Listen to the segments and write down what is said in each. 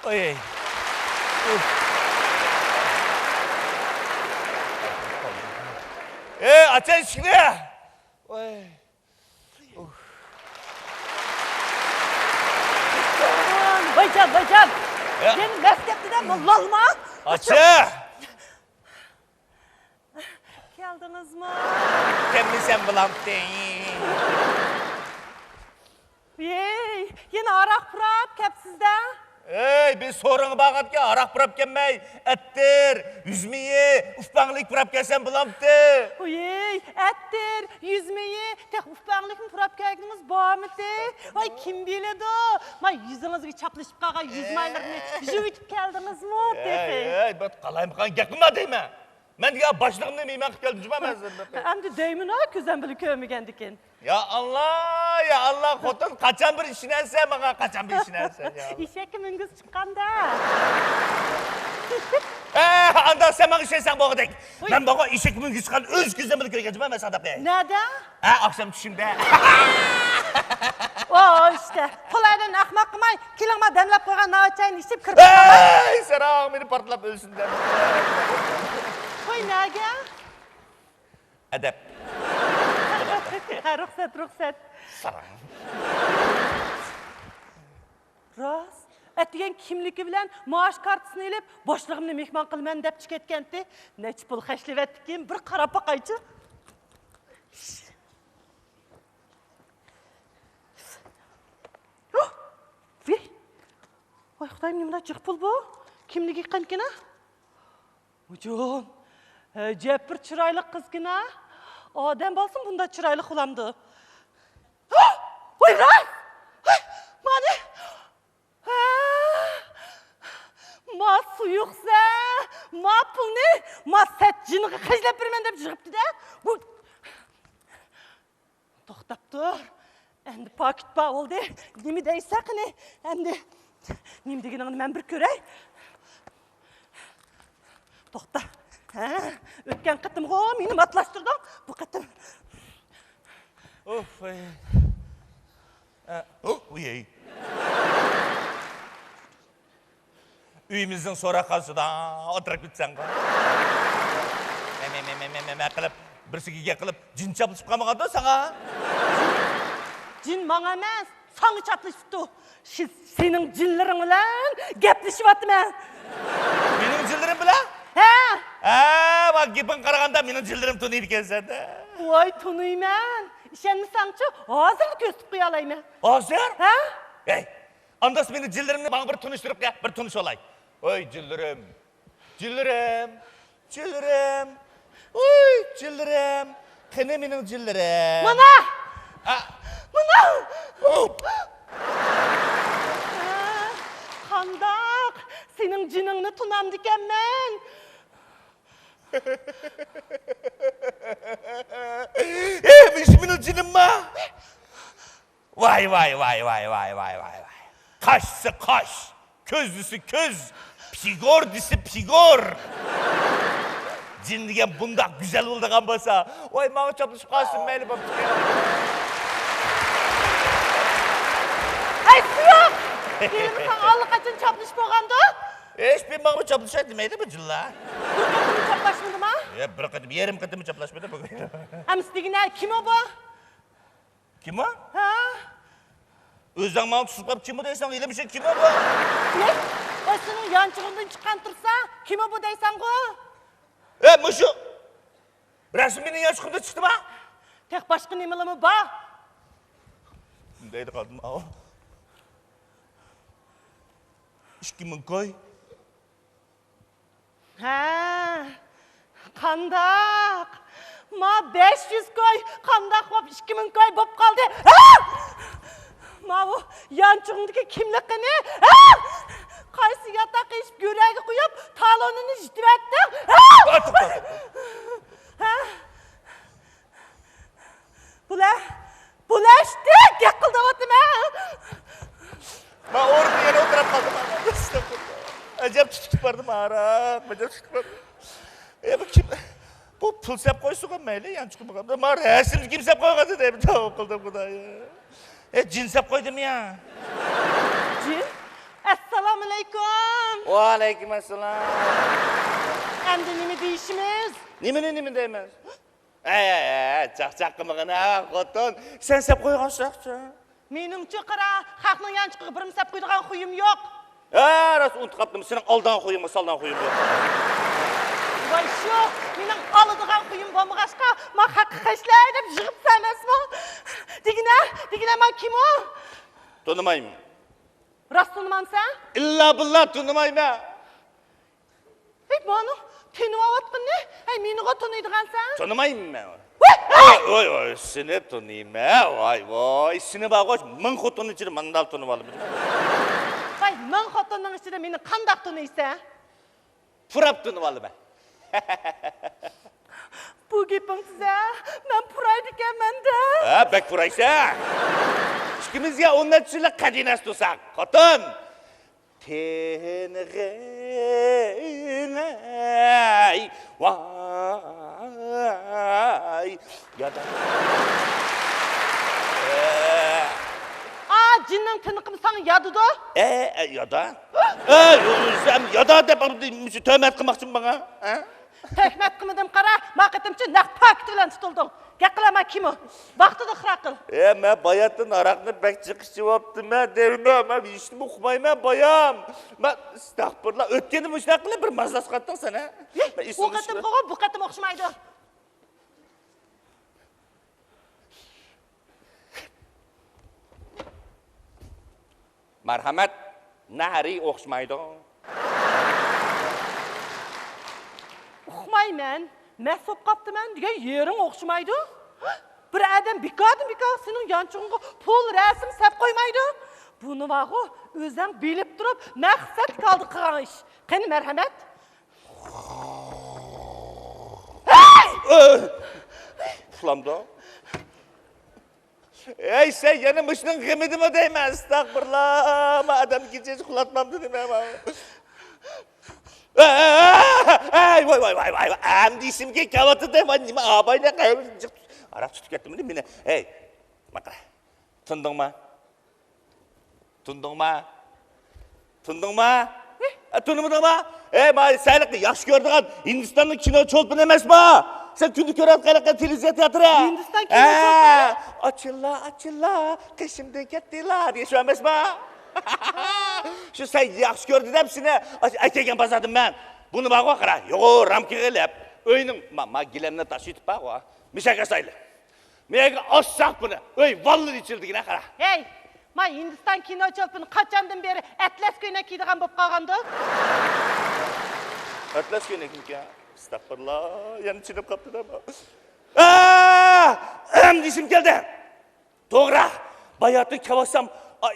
Oy. Açın ışıkını. Oy. Baycan. Benim mektepten mollalma. Açı. Geldiniz mi? Kimmi sen bulan? Yine arak bırak kepsizden. Bir sorunu bağat ki arak bırak gelmey. Ettir, yüzmeyi, ufbanlık bırak gelsen bulamdı. Ettir, yüzmeyi, tek ufbanlıkın bırak geldiniz bağımdı. Vay kim biledi o? Vay yüzünüzü çaplaşıp kağa yüzmaylarını jüyütüp geldiniz mi? Ben kalayım kan yakınma değil mi? Ben ya başlığımda mıyım geldim cuma ben sana. Hem de deyimin o küzen bile köymegendikin. Ya Allah kotun kaçan bir işine sen bana kaçan bir işine sen ya. İşe kimin kız çıkan da. Anda sen bana şey sen bana dek. Ben bana işe kimin kız çıkan öz güzel bir köy geçmem ben sana dek. Neden? Akşam düşümde. O işte. Kolaydan akmak kımay, kilama demlep koygan nava çayını içip kırpıp Sen ağam beni partlap ölsün de. Koy nerede? Edep. Ruhsat. Sarang. Ras, ettigen kimligi bilen maaş kartısını ilip boşluğumni mehman qilman dep chiketkendi. Nech pul hashlab etdikin bir qarab baqaychi. Voy Xudoyim, nimada jiq pul bu? Kimligi qanqina? Ujon. Jep bir chiroyli qizgina. Odam bo'lsin bunda chiroyli xulamdi. Voy Ras! Mani! Ma suyuqsa, ma pulni, ma satjiniga qajlab beraman deb yig'ibdi-da. To'xtab tur. Endi paket ba oldu. Nima deysa qani? Endi nima deganingni men bir ko'ray. To'xta. O'tgan qatimga meni matlashtirding. Bu qatim. Of. Uyey. Uyimizin sonra karşıda oturup gitsen. Qilib, birsigiga qilib jin chapishib qolmaganda sana. Jin manga emas, sana chapishibdi. Sening jinlaring bilan gaplashyapman. Mening jinlarim bilan? Bak gaping qaraganda mening jinlarim tuniydi ekan-da. Voy, tuniyman. Ishonmasangchi, hozir ko'z tutib qo'ya olayman. Hozir? Ey, andas mening jinlarimni bana bir tunishtirib qo'y, bir tunish olay. Oy jinlarim. Oy jinlarim. Qani mening jinlarim. Mana! Qandaq, sening jiningni tunamdi ekanman. Mening jinim mi? Vay. Kaşsı kaş, közlüsü köz, pigor disi pigor. Cin degan bundaq güzel bo'lgan bo'lsa, voy menga chopishib qolsin mayli bo'lib chiqadi. Ay suyuq! Benim sana allaqachon chaplashib bo'lganda? Hech bir menga choplashadi demaydi bu jinlar. Bir qatim chaplashmadimi? Bir qatim, yarim qatim choplashmadi bu. Amsdigina kim o bu? Kim o? O'zing meni tushib qolib kim bu deysan, ilmishing kim o bu? Ne? O sening yanchig'ingdan chiqqan tursa, kim o bu deysan-ku? Mushu. Rasm mening yanchig'imda chiqdimi? Tek boshqa nimalami bor? Deydi qoldim. 2000 koy. Qandaq? Ma 500 koy, qandaq bo'lib 2000 koy bo'lib qoldi. Ma bu yanchig'imdagi kimligini? Qaysi yotoq eshib go'raga qo'yib, talonini jitvatdim. Bulashdi, gaqildayapman. Ben orada yere oturup kaldım. Acayip tutup vardım ağrak. Acayip tutup vardım. Bu kim? Bu pul sep koysun meyli yan çıkıp bakalım. Ma resim kim sep koymadı diye bir tavuk kıldım bu da ya. Cin sep koydum ya. Cin? Assalamu alaikum. Aleykümselam. Endi nima deyishimiz? Nima deymiz? Chaq qilmag'ana, xotin. Sen sep qo'ygan soqchi. Menimcha qara, xalqning yanchiqiga birim sap qo'ydigan xuyim yo'q. Rost unutib qaptim. Sening oldan qo'yingmi, soldan qo'yingmi? Voy shu, mening oladigan xuyim bo'lmag'achqa, men haqiqatlar deb yig'ib sanasmi? Digina men kim u? Tonimayman. Rost tunimansan? İlla billah tonimayman. Mani taniyotgan ne? Meni taniydigansan? Tonimayman. Voy, seni taniyman. Voy, seni bag'och ming xotin ichida mandal tanib olib. Voy, ming xotinning ichida meni qanday taniysan? Purab tanib olaman. Bu gapingizda men puraydi ekanman-da. Bek puraysan. Ikimizga o'ndan tushilib qadinas tursak, xotin. Tenig'inay, voy, yada. Jinning tiniqim sana yadıda? Yada? Sen yada deb töhmet qilmoqchisan bana? Töhmet qilmadim qara, maqatimcha naq pakit bilan tutildim. Gaqilama kim o? Vaqtida xira qil. Men bayatdan araqni bek chiqishchi bo'ptiman, deyman. Men hech nima uqmayman, bayam. Men astag'firullah, o'tganim shunaqa qilib bir mazas qatding sen, ha? Bu qatim qo'g'ib, bu qatim o'xshamaydi. Marhamat, nari o'xshamaydi. Uqmayman, mas'ul qaptiman degan yering o'xshamaydi. Bir adam bikodim sening yanchig'ingga pul rasm sap qo'ymaydi. Buni vaqo o'zing bilib turib, maqsad qoldi qilgan ish. Qani marhamat. Uxlamda. Sen yana mishning g'imidimi deyman, astag'firullah. Men adam kechasi uxlatmamdi deyman. Voy. Amdi isimga kavati deyman. Nima abayla qayerga araq tutib ketdimmi meni? Maqra. Tundingmi? Tunmadingmi? Men seni yaxshi ko'radigan Hindistonning kino cho'lpini emasmi? Sen kuni ko'rayotgan televiziya teatri. Hindiston kino cho'lpini. Ochilla, qishimdan ketdilar, deyish emasmi? Shu sen yaxshi ko'rdi deb seni akaga bazadim men. Buni bag'a qara. Yo'q, ramkaga ilib, o'yning, men gilamni tashib bag'a. Mishaga sayli. Menga oshsaq buni. Valli ichildigina qara. Men Hindiston kino cho'lpini qachondan beri atlas ko'ylak kiydigan bo'lib qolgandi? Atlas ko'ylak ekan. Astagfirullah, yana chinib qopti-da. Esim keldi. To'g'ri. Bayatni kavasam,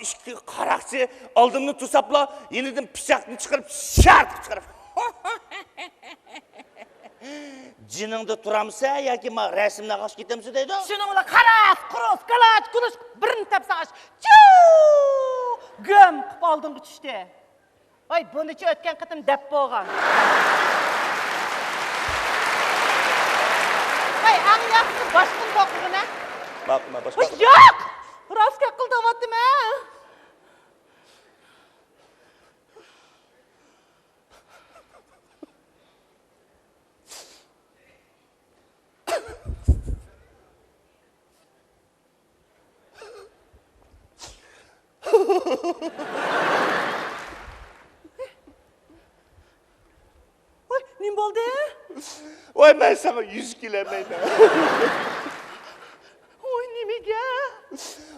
ishki qaraqchi oldimni tusapla, yenidan pichoqni chiqarib, shart chiqarib. Jiningda turamsa yoki men rasmni qo'shib ketamsa deydi. Shuning bilan qarab, quros, galach, kulush birini topsaq, gum qilib oldinga tushdi. Voy, bunichi o'tgan qatim deb bo'lgan. Voy, ang yaxshi boshqin boqig'ina. Boqma, boshqa. Yo'q! Rostga qildim-a. Voy, nim bo'ldi? Voy, men sana 100 kilomayman. Voy, nimaga?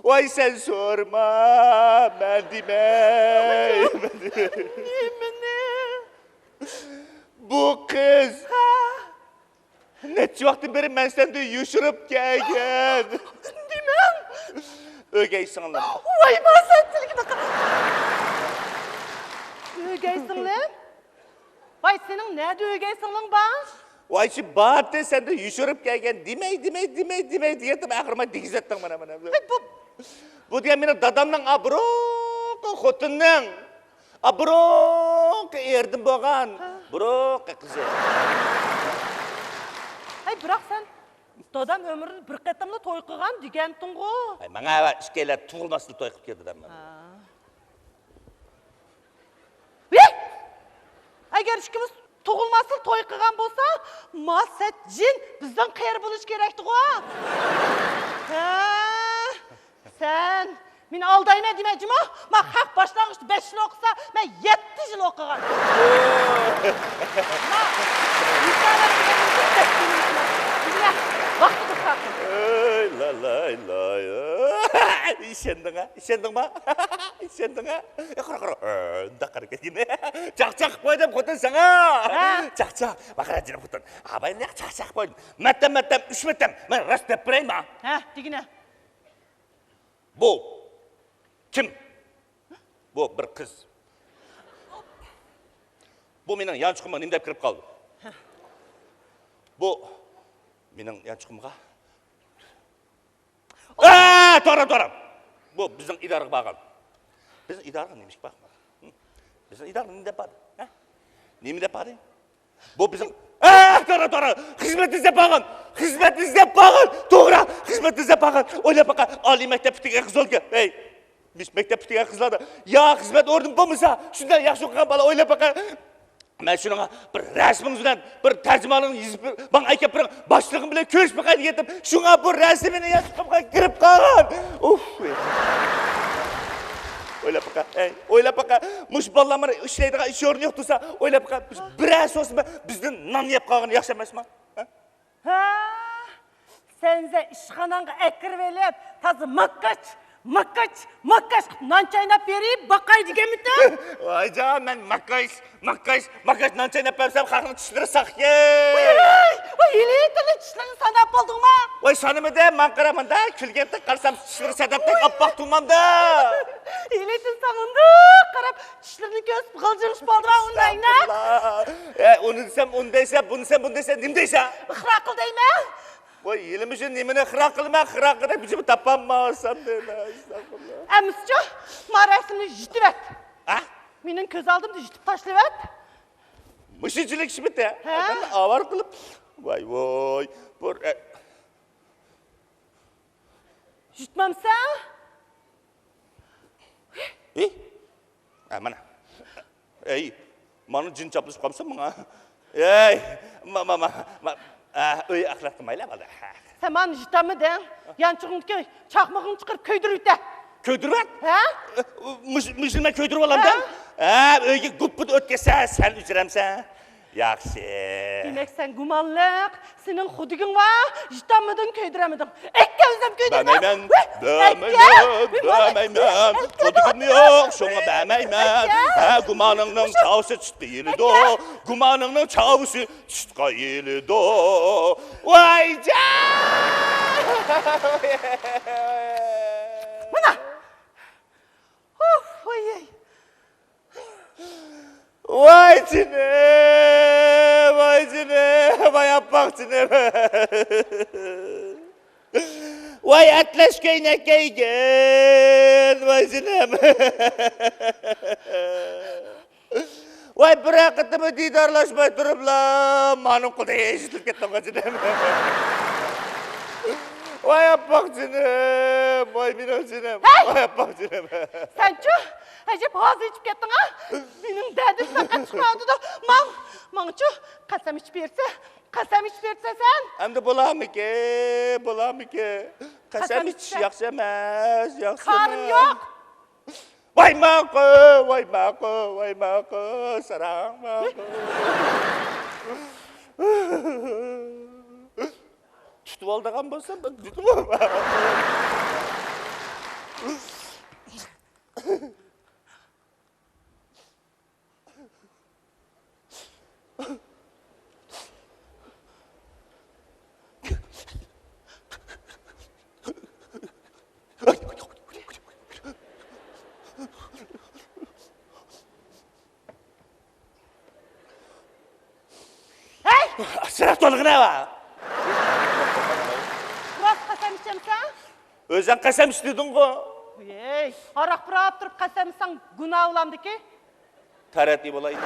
Voy, sen sorma, men demay. Nimani? Bu qiz necha vaqtdan beri men sendan yushirib kelgan. Demam. O'gay singlim. Voy, masatchilikni qil. O'gay singlim? Voy, sening nada o'gay singling bor? Voy, shu batda sendan yushirib kelgan. Demay dedim, axir degizatding mana. Bu degan meni dadamning abroq xotinning abroq erdim bo'lgan. Biroq qizi. Biroq sen dadam ömrünü bir qatamla to'y qilgan deganting-ku. Menga ikkalar tug'ilmasdan to'y qilib keldi-da men. Eğer ikimiz tuğulmasın toy kılgan bolsa, ma set jin bizden kayır buluş gerekti o. Sen meni aldayma demeydim ha? Ma hak başlangıçta 5 yıl okusa, ben 7 yıl okugan. Vakti kısaltın. İşendin ha? İşendin mi? İşendin ha? Kıra. Da kıra ketine. Çak koydum kutun sana. Çak. Bakara canım kutun. Abay ne çak koydum. Mettem, 3 mettem. Ben rast yapayım ha. Ha, digine. Bu. Kim? Bu bir kız. Bu mening yanchug'imga nimdab kirib qoldi? Bu mening yanchug'imga. To'g'ri. Bu bizning idoraga borgan. Bizning idoraga nima ish borgan? Bizning idora nima deb bordi? Ha? Nima deb bordi? Bu bizning to'g'ri. Xizmat izlab borgan. To'g'ri. Xizmat izlab borgan. O'ylab baqa, oliy maktab bitigan qiz o'lgan. Ey, maktab bitigan qizlarda, ya xizmat o'rnim bo'lmasa, shundan yaxshi o'qigan bola o'ylab baqa. Men shunga bir rasmingiz bilan bir tarjimonini yozib, bana aytib biring, boshlig'im bilan ko'rishib qo'ydi yetib, shunga bu rasmini yozib kirib qolgan. O'ylab baqa, mush bolalar ishlaydigan ish o'rni yo'q tursa, o'ylab baqa, bir asosmi bizdan non yeb qolgan yaxshi emasmi? Ha? Senze işxananga ekir velib, tazı makkaç, non chaynab berib, baqay deganmisan? Voy jon, men makkaç non chaynab bersam, xalqning tishlari saqye. Voy, elitini tishlarini sanab boldingmi? Voy, sonimida men qaramanda, kulganda qarsam tishlari sadabdek oppoq tumamda. Elitin sanında qarab, tishlarini ko'z g'iljish boldira undayna. Uni desam, undaysa, buni desam, bundaysa, nim deysa? Ixro qil deyman. Voy, elim uchun nimani ixro qilman, qilib bichim topolmasam deyman. Astagfirullah. Emischa, men rasmni yutib et. Ha? Mening ko'z oldimda yutib tashlab et. Mushichilik ishi bitta. Adam avar qilib. Voy. Bir Yutmamsan? Mana. Ey, mana jin chaplashib qolsa menga. Öy axlat qilmaylar bo'ldi. Sen meni yutamiding. Yanchug'imga chaqmog'ini chiqarib ko'ydirib yut. Ko'ydirib? Ha? Musulmon ko'ydirib olamda? Uyga gupput o'tkazsa, sen uchramsan. Yaxshi. Demek sen gumanliq, senin xudigin var, yutamiding, ko'ydiramiding. Ikkimiz ham ko'ydiramiz. Bilmayman. Xudigim yo'q, shunga bilmayman. Gumoningning chavosi tutqiyildi. Gumoningning chavosi tutqiyildi. Voy jon! Mana. Voy. Vay cinem, vay apaqcinem. Vay atlas köynek giygen, vay cinem. Vay bırakıtımı didarlaşmay durumla, manum kulda eşitlik ettim cinem. Vay apaqcinem, vay benim cinem, vay apaqcinem. Sen-chu, ajab g'oz ichib ketding ha? Mening dadim faqat chiqadi da, men-chu qasam ichib bersa sen. Endi bo'lamiki? Qasam ichish yaxshi emas, Qarim yo'q. Voy maqo, sarang maqo. Tutib oldigan bo'lsam, ben tutib olman. Hey! Sıra to'lig'ini va. Rost qasam ichamsan? O'zing qasam ichding-ku. Ey, aroq birab turib qasam ichsang gunoh bo'lamdiki? Tarati bo'laydi.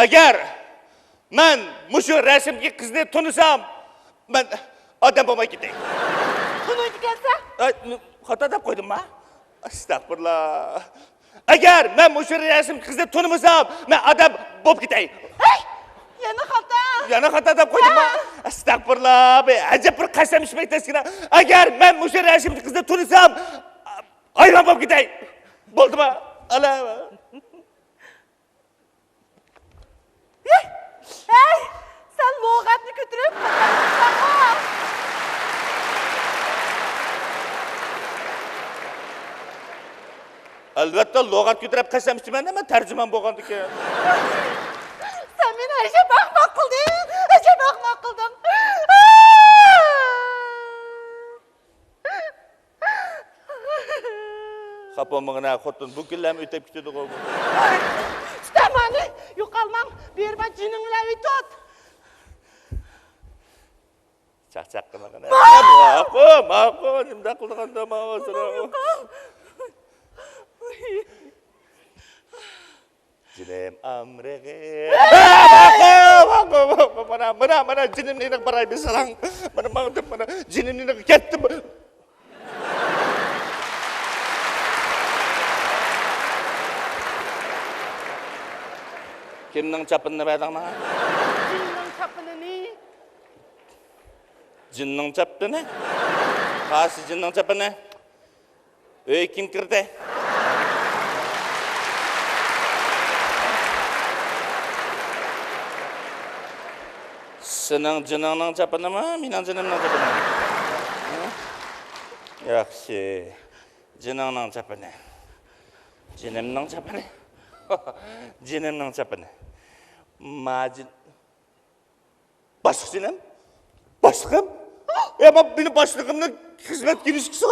Agar men mushu rasmga qizni tunisam, men odam bo'lmay ketay. Xato deb qo'ydimmi? Astagfirullah. Agar men o'sha rasm qizni tunimasam, men adab bo'lib ketay. Yana xata. Yana xato deb qo'ydimmi? Astagfirullah. Ajab bir qasam ichmaytasizlar. Agar men o'sha rasm qizni tunisam, hayron bo'lib ketay. Bo'ldimi? Ala. Hey, sen lügatni götürüp ko'tarib Albatta lug'at ko'tarib qasam ichaman, men tarjimon bo'lgandikan. Sen meni ajab ahmoq qilding. Ajab ahmoq qilding. Xapomig'ina xotin bu kunlarni o'tib ketadi qo'y. Tutamani, yo'qolmang. Berma jining bilan uy tut. Chaqchaq qilmag'ina. Ma'qul, nimda qilganda ma'qul. Jinim amrig'i. Mana jinimni iniq baray besalang. Mana jinimni iniq ketdi. Kimning chapini berdingmi? Jinning chapini. Jinning chapini? Qaysi jinning chapini? Ey kim kirdi? Sening jiningning chapinimi? Mening jinimning chapinimi? Yaxshi. Jiningning chapini. Jinimning chapini. Jinimning chapini. Majin. Boshliqchinim? Boshliqim? Men meni boshliqimni xizmat qilishga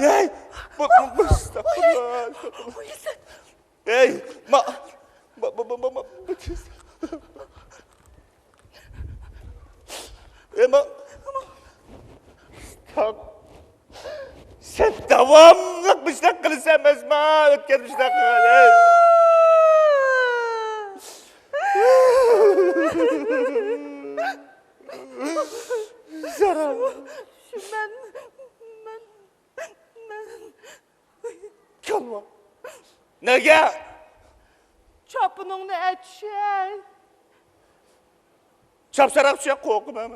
Ey, Ey, sen davomli bishlar qilsan emasmi? O'tgan bishlar qilgan. Zarar. Ben Kalma. Nega? çapınını etşey. Çapsarak şey korkma.